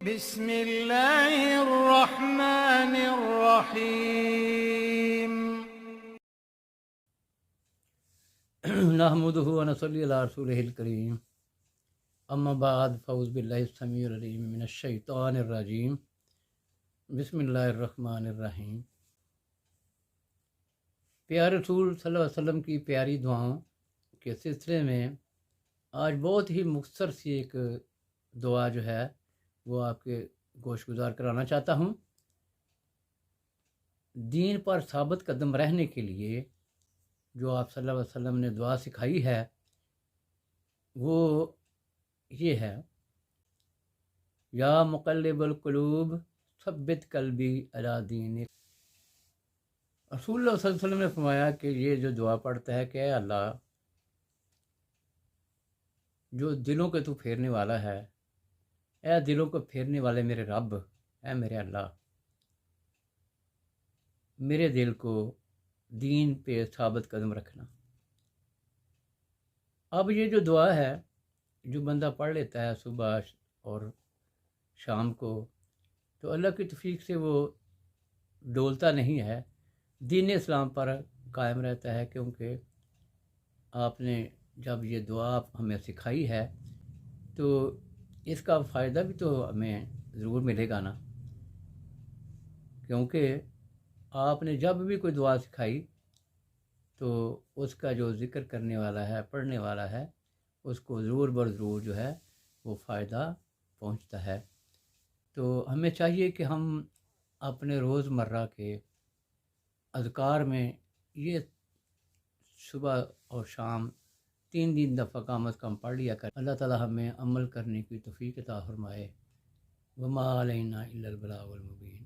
بسم اللہ الرحمن الرحیم نحمده ونصلی علی رسولہ الکریم اما بعد فاعوذ باللہ السمیع العلیم من الشیطان الرجیم بسم اللہ الرحمن الرحیم۔ پیارے رسول صلی اللہ علیہ وسلم کی پیاری دعاؤں کے سلسلے میں آج بہت ہی مختصر سی ایک دعا جو ہے وہ آپ کے گوش گزار کرانا چاہتا ہوں۔ دین پر ثابت قدم رہنے کے لیے جو آپ صلی اللہ علیہ وسلم نے دعا سکھائی ہے وہ یہ ہے، یا مقلب القلوب ثبت قلبی علی دینک۔ رسول اللہ صلی اللہ علیہ وسلم نے فرمایا کہ یہ جو دعا پڑھتا ہے کہ اے اللہ، جو دلوں کے تو پھیرنے والا ہے، اے دلوں کو پھیرنے والے میرے رب، اے میرے اللہ، میرے دل کو دین پہ ثابت قدم رکھنا۔ اب یہ جو دعا ہے جو بندہ پڑھ لیتا ہے صبح اور شام کو، تو اللہ کی توفیق سے وہ ڈولتا نہیں ہے، دین اسلام پر قائم رہتا ہے، کیونکہ آپ نے جب یہ دعا ہمیں سکھائی ہے تو اس کا فائدہ بھی تو ہمیں ضرور ملے گا نا، کیونکہ آپ نے جب بھی کوئی دعا سکھائی تو اس کا جو ذکر کرنے والا ہے، پڑھنے والا ہے، اس کو ضرور بر ضرور جو ہے وہ فائدہ پہنچتا ہے۔ تو ہمیں چاہیے کہ ہم اپنے روز مرہ کے اذکار میں یہ صبح اور شام 3 دفعہ کم از کم پڑھ لیا کر۔ اللہ تعالی ہمیں عمل کرنے کی توفیق عطا فرمائے۔ وما علینا الا البلاغ المبین۔